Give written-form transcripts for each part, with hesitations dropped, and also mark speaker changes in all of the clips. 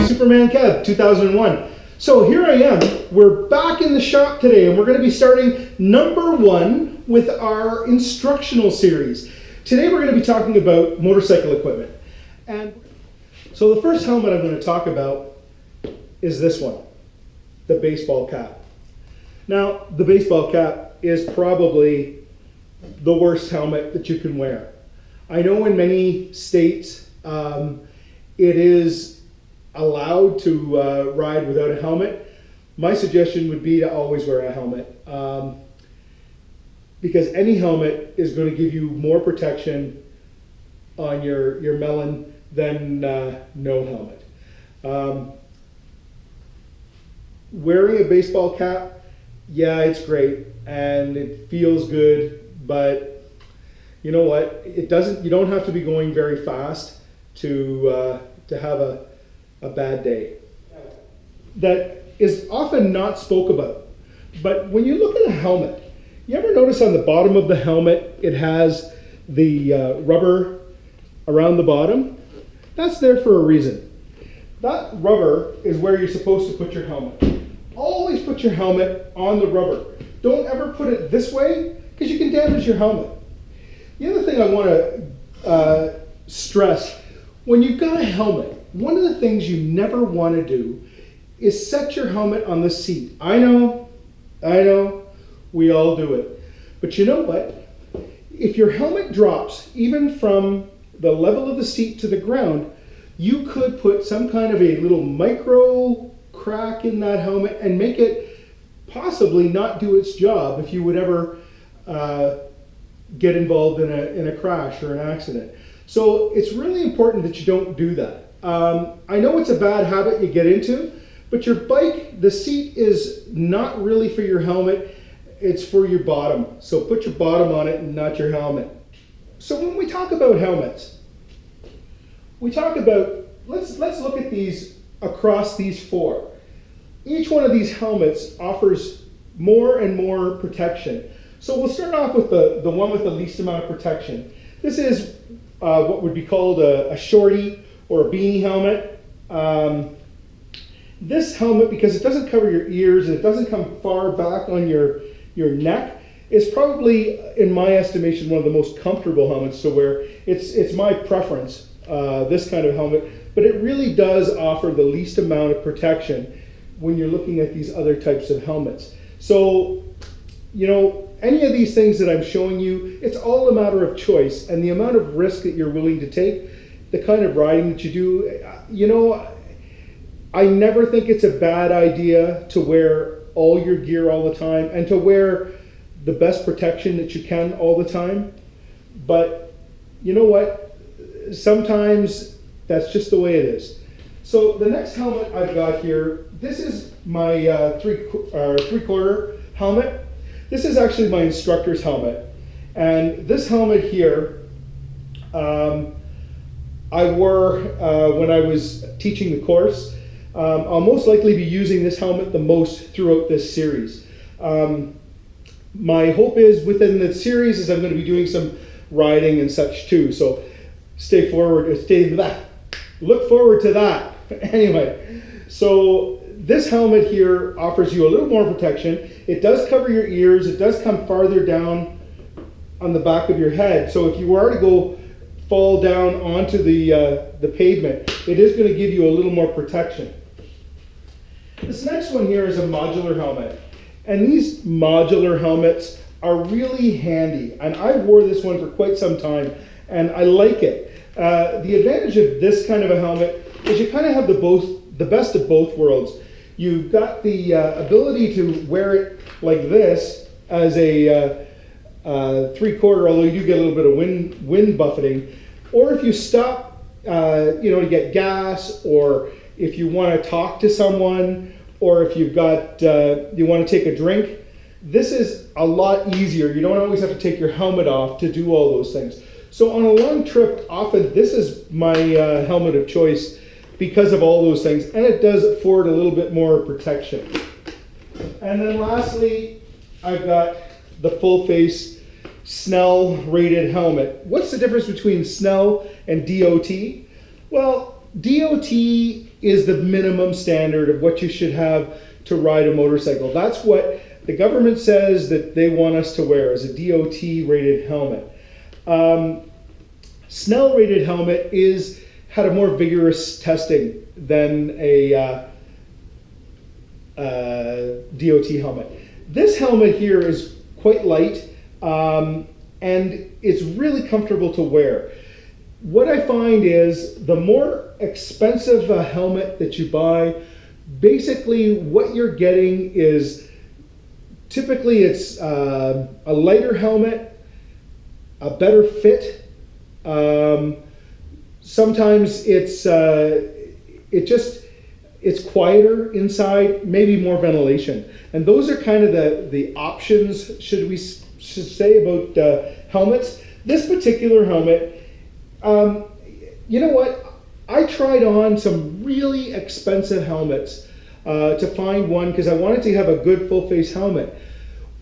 Speaker 1: Superman Kev 2001. So here I am, we're back in the shop today and we're going to be starting number 1 with our instructional series. Today we're going to be talking about motorcycle equipment. And so the first helmet I'm going to talk about is this one, the baseball cap. Now the baseball cap is probably the worst helmet that you can wear. I know in many states it is allowed to ride without a helmet. My suggestion would be to always wear a helmet because any helmet is going to give you more protection on your melon than no helmet. Wearing a baseball cap, yeah, it's great and it feels good, but you know what? It doesn't. You don't have to be going very fast to have a bad day. That is often not spoke about. But when you look at a helmet, you ever notice on the bottom of the helmet it has the rubber around the bottom? That's there for a reason. That rubber is where you're supposed to put your helmet. Always put your helmet on the rubber. Don't ever put it this way because you can damage your helmet. The other thing I want to stress, when you've got a helmet, one of the things you never want to do is set your helmet on the seat. I know, we all do it. But you know what? If your helmet drops even from the level of the seat to the ground, you could put some kind of a little micro crack in that helmet and make it possibly not do its job if you would ever get involved in a crash or an accident. So it's really important that you don't do that. I know it's a bad habit you get into, but your bike, the seat is not really for your helmet, it's for your bottom. So put your bottom on it and not your helmet. So when we talk about helmets, we talk about, let's look at these across these 4. Each one of these helmets offers more and more protection. So we'll start off with the one with the least amount of protection. This is what would be called a shorty or a beanie helmet. This helmet, because it doesn't cover your ears and it doesn't come far back on your neck, is probably, in my estimation, one of the most comfortable helmets to wear. It's my preference, this kind of helmet, but it really does offer the least amount of protection when you're looking at these other types of helmets. So, you know, any of these things that I'm showing you, it's all a matter of choice and the amount of risk that you're willing to take, the kind of riding that you do. You know, I never think it's a bad idea to wear all your gear all the time and to wear the best protection that you can all the time. But you know what? Sometimes that's just the way it is. So the next helmet I've got here, this is my three-quarter helmet. This is actually my instructor's helmet. And this helmet here, I wore when I was teaching the course. I'll most likely be using this helmet the most throughout this series. My hope is within the series is I'm going to be doing some riding and such too. So look forward to that. Anyway, so this helmet here offers you a little more protection. It does cover your ears. It does come farther down on the back of your head. So if you were to fall down onto the pavement, it is going to give you a little more protection. This next one here is a modular helmet. And these modular helmets are really handy. And I wore this one for quite some time, and I like it. The advantage of this kind of a helmet is you kind of have the best of both worlds. You've got the ability to wear it like this as a three-quarter, although you do get a little bit of wind buffeting. Or if you stop, to get gas, or if you want to talk to someone, or if you've got you want to take a drink, this is a lot easier. You don't always have to take your helmet off to do all those things. So on a long trip, often this is my helmet of choice because of all those things, and it does afford a little bit more protection. And then lastly, I've got the full face Snell rated helmet. What's the difference between Snell and DOT? Well, DOT is the minimum standard of what you should have to ride a motorcycle. That's what the government says that they want us to wear, is a DOT rated helmet. Snell rated helmet had a more vigorous testing than a DOT helmet. This helmet here is quite light, and it's really comfortable to wear. What I find is the more expensive a helmet that you buy, basically what you're getting is typically it's a lighter helmet, a better fit. Sometimes it's quieter inside, maybe more ventilation, and those are kind of the options should say about helmets. This particular helmet, you know what? I tried on some really expensive helmets to find one because I wanted to have a good full face helmet.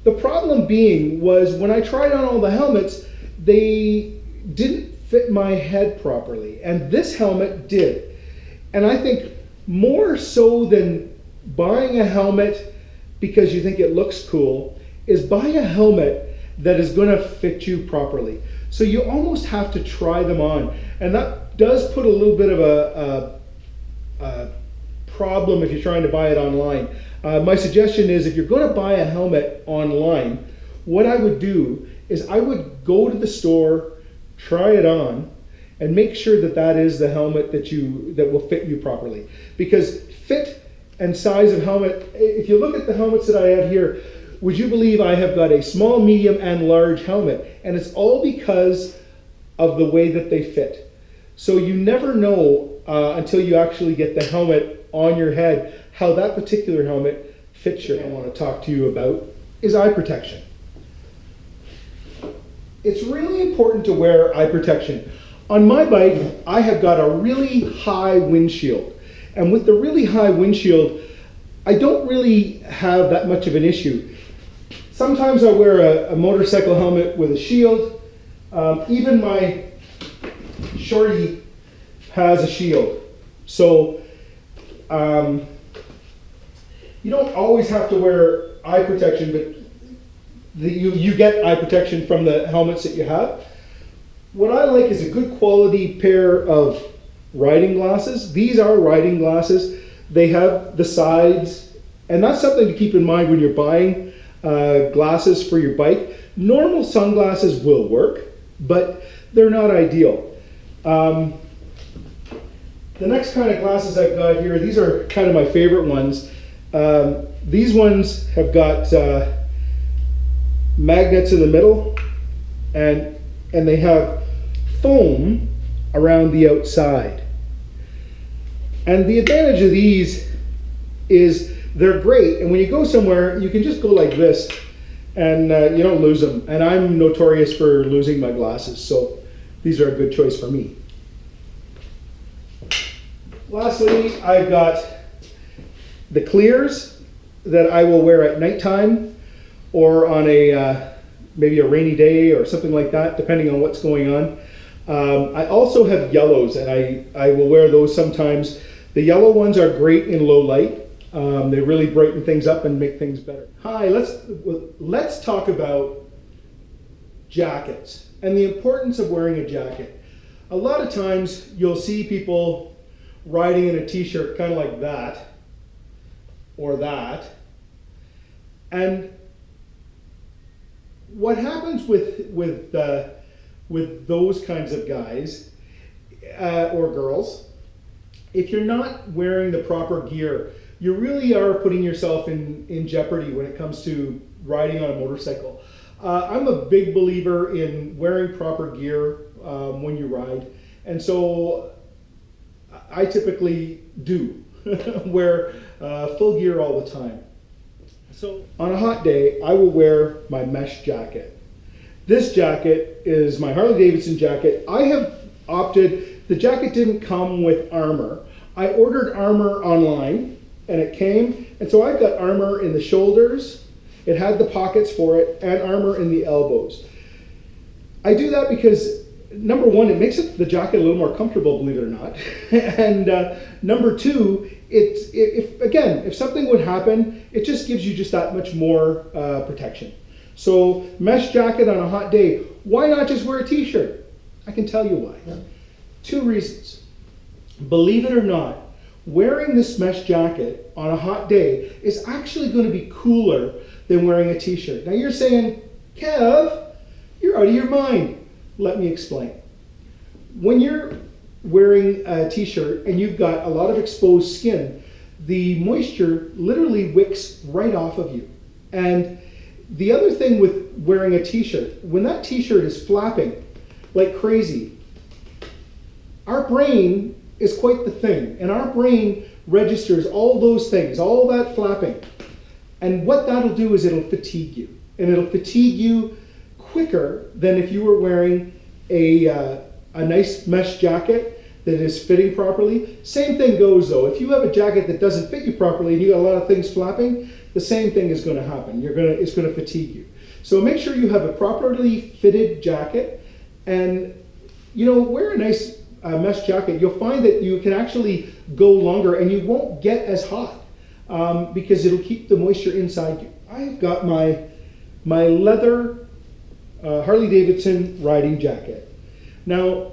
Speaker 1: The problem being was when I tried on all the helmets, they didn't fit my head properly, and this helmet did. And I think more so than buying a helmet because you think it looks cool is buy a helmet that is going to fit you properly. So you almost have to try them on, and that does put a little bit of a problem if you're trying to buy it online. My suggestion is if you're going to buy a helmet online, what I would do is I would go to the store, try it on, and make sure that that is the helmet that will fit you properly. Because fit and size of helmet, if you look at the helmets that I have here, would you believe I have got a small, medium, and large helmet? And it's all because of the way that they fit. So you never know until you actually get the helmet on your head how that particular helmet fits you. What I want to talk to you about is eye protection. It's really important to wear eye protection. On my bike, I have got a really high windshield. And with the really high windshield, I don't really have that much of an issue. Sometimes I wear a motorcycle helmet with a shield. Even my shorty has a shield. So you don't always have to wear eye protection, but you get eye protection from the helmets that you have. What I like is a good quality pair of riding glasses. These are riding glasses. They have the sides, and that's something to keep in mind when you're buying glasses for your bike. Normal sunglasses will work, but they're not ideal. The next kind of glasses I've got here, these are kind of my favorite ones. These ones have got magnets in the middle, and they have foam around the outside. And the advantage of these is they're great, and when you go somewhere, you can just go like this, and you don't lose them. And I'm notorious for losing my glasses, so these are a good choice for me. Lastly, I've got the clears that I will wear at nighttime or on a maybe a rainy day or something like that, depending on what's going on. I also have yellows, and I will wear those sometimes. The yellow ones are great in low light. They really brighten things up and make things better. Hi, let's talk about jackets and the importance of wearing a jacket. A lot of times you'll see people riding in a t-shirt kind of like that or that, and what happens with those kinds of guys or girls, if you're not wearing the proper gear, you really are putting yourself in jeopardy when it comes to riding on a motorcycle. I'm a big believer in wearing proper gear when you ride, and so I typically do wear full gear all the time. So on a hot day, I will wear my mesh jacket. This jacket is my Harley Davidson jacket. I have opted, the jacket didn't come with armor. I ordered armor online and it came, and so I've got armor in the shoulders, it had the pockets for it, and armor in the elbows. I do that because, number one, it makes the jacket a little more comfortable, believe it or not. And number two, if something would happen, it just gives you just that much more protection. So mesh jacket on a hot day, why not just wear a t-shirt? I can tell you why. Yeah. 2 reasons. Believe it or not, wearing this mesh jacket on a hot day is actually going to be cooler than wearing a t-shirt. Now you're saying, Kev, you're out of your mind. Let me explain. When you're wearing a t-shirt and you've got a lot of exposed skin, the moisture literally wicks right off of you. And the other thing with wearing a t-shirt, when that t-shirt is flapping like crazy, our brain is quite the thing, and our brain registers all those things, all that flapping. And what that'll do is it'll fatigue you, and it'll fatigue you quicker than if you were wearing a nice mesh jacket that is fitting properly. Same thing goes though. If you have a jacket that doesn't fit you properly and you got a lot of things flapping, the same thing is going to happen. It's going to fatigue you. So make sure you have a properly fitted jacket, and wear a nice mesh jacket. You'll find that you can actually go longer and you won't get as hot because it'll keep the moisture inside you. I've got my leather Harley Davidson riding jacket. Now,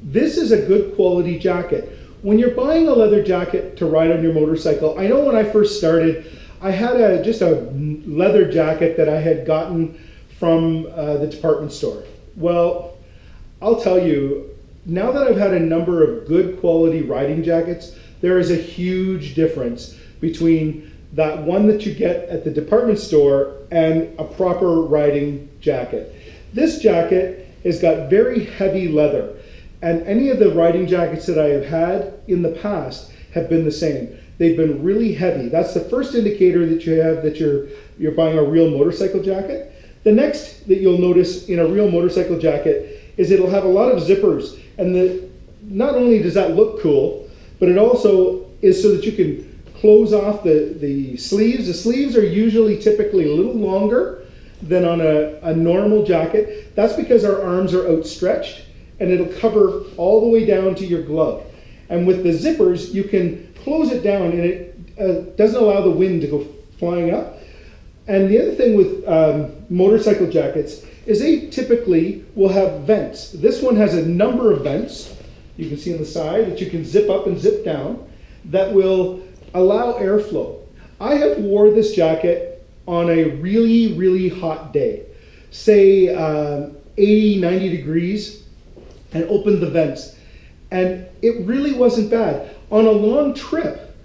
Speaker 1: this is a good quality jacket. When you're buying a leather jacket to ride on your motorcycle, I know when I first started, I had just a leather jacket that I had gotten from the department store. Well, I'll tell you, now that I've had a number of good quality riding jackets, there is a huge difference between that one that you get at the department store and a proper riding jacket. This jacket has got very heavy leather, and any of the riding jackets that I have had in the past have been the same. They've been really heavy. That's the first indicator that you have that you're buying a real motorcycle jacket. The next that you'll notice in a real motorcycle jacket is it'll have a lot of zippers, and not only does that look cool, but it also is so that you can close off the sleeves. The sleeves are usually typically a little longer than on a normal jacket. That's because our arms are outstretched, and it'll cover all the way down to your glove. And with the zippers, you can close it down, and it doesn't allow the wind to go flying up. And the other thing with motorcycle jackets is they typically will have vents. This one has a number of vents, you can see on the side, that you can zip up and zip down, that will allow airflow. I have wore this jacket on a really, really hot day, say 80, 90 degrees, and opened the vents. And it really wasn't bad. On a long trip,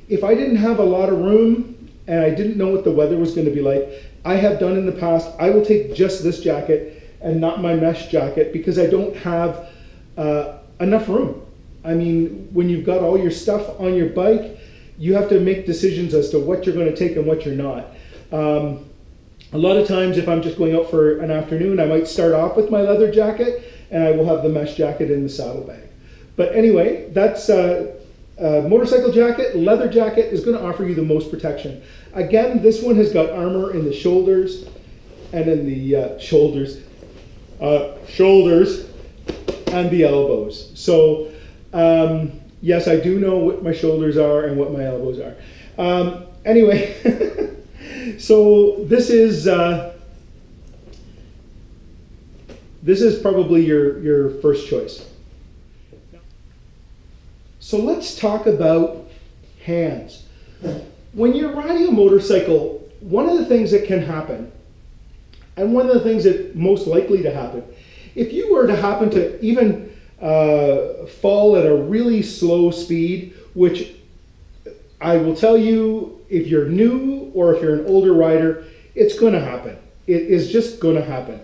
Speaker 1: if I didn't have a lot of room and I didn't know what the weather was going to be like, I have done in the past, I will take just this jacket and not my mesh jacket because I don't have enough room. I mean, when you've got all your stuff on your bike, you have to make decisions as to what you're going to take and what you're not. A lot of times if I'm just going out for an afternoon, I might start off with my leather jacket and I will have the mesh jacket in the saddlebag. But anyway, that's motorcycle jacket. Leather jacket is going to offer you the most protection. Again, this one has got armor in the shoulders and in the shoulders and the elbows. So yes, I do know what my shoulders are and what my elbows are. Anyway, so this is probably your first choice. So let's talk about hands. When you're riding a motorcycle, one of the things that can happen, and one of the things that most likely to happen, if you were to happen to even fall at a really slow speed, which I will tell you, if you're new or if you're an older rider, it's going to happen. It is just going to happen.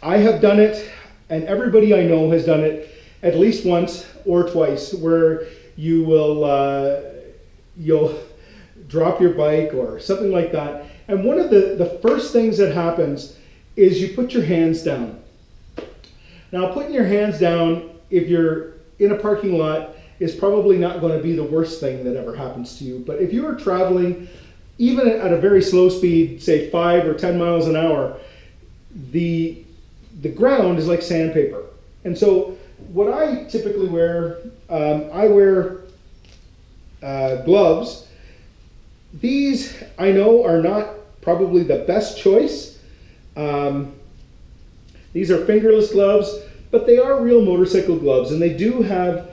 Speaker 1: I have done it, and everybody I know has done it. at least once or twice where you will you'll drop your bike or something like that. And one of the first things that happens is you put your hands down. Now, putting your hands down if you're in a parking lot is probably not going to be the worst thing that ever happens to you. But if you are traveling, even at a very slow speed, say 5 or 10 miles an hour, the ground is like sandpaper. And so what I typically wear, I wear gloves. These, I know, are not probably the best choice. These are fingerless gloves, but they are real motorcycle gloves, and they do have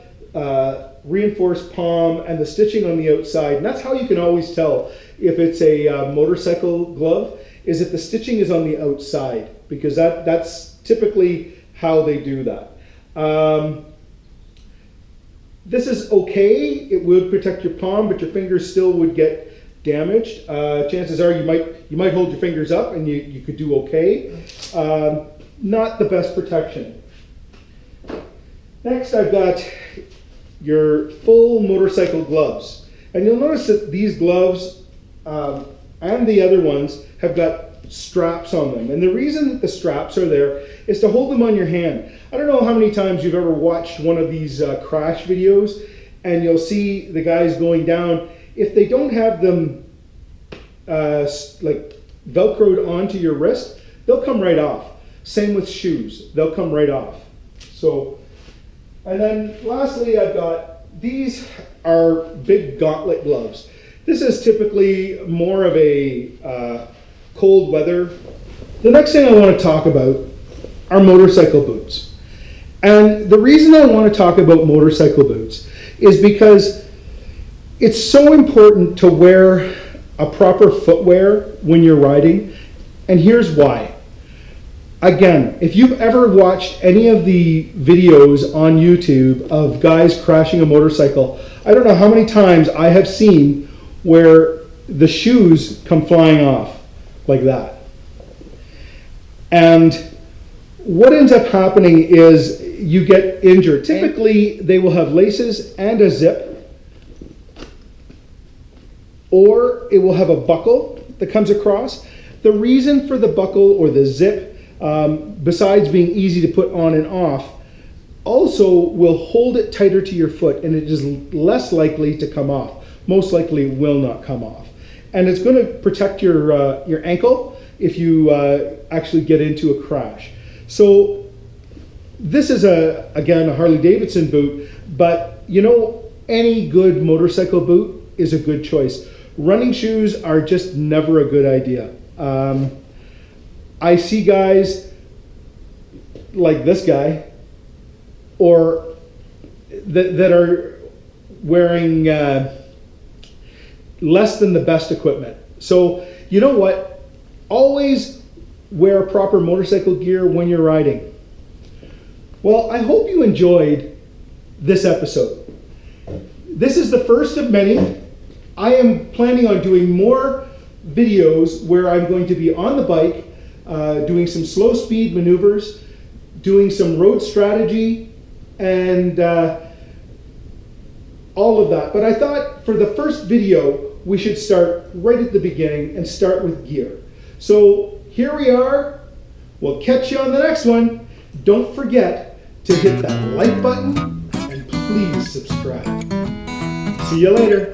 Speaker 1: reinforced palm and the stitching on the outside. And that's how you can always tell if it's a motorcycle glove, is if the stitching is on the outside, because that's typically how they do that. This is okay. It would protect your palm, but your fingers still would get damaged. Chances are you might hold your fingers up and you could do okay. Not the best protection. Next, I've got your full motorcycle gloves. And you'll notice that these gloves and the other ones have got straps on them. And the reason that the straps are there is to hold them on your hand. I don't know how many times you've ever watched one of these crash videos and you'll see the guys going down. If they don't have them like Velcroed onto your wrist, they'll come right off. Same with shoes, they'll come right off. So, and then lastly, I've got, these are big gauntlet gloves. This is typically more of a cold weather. The next thing I want to talk about are motorcycle boots. And the reason I want to talk about motorcycle boots is because it's so important to wear a proper footwear when you're riding. And here's why. Again, if you've ever watched any of the videos on YouTube of guys crashing a motorcycle, I don't know how many times I have seen where the shoes come flying off like that. And what ends up happening is you get injured. Typically, they will have laces and a zip, or it will have a buckle that comes across. The reason for the buckle or the zip, besides being easy to put on and off, also will hold it tighter to your foot, and it is less likely to come off. Most likely will not come off. And it's going to protect your ankle if you actually get into a crash. So this is again a Harley Davidson boot, but you know, any good motorcycle boot is a good choice. Running shoes are just never a good idea. I see guys like this guy, or that are wearing less than the best equipment. So you know what? Always wear proper motorcycle gear when you're riding. Well, I hope you enjoyed this episode. This is the first of many. I am planning on doing more videos where I'm going to be on the bike, doing some slow speed maneuvers, doing some road strategy, and all of that. But I thought for the first video, we should start right at the beginning and start with gear. So here we are. We'll catch you on the next one. Don't forget to hit that like button and please subscribe. See you later.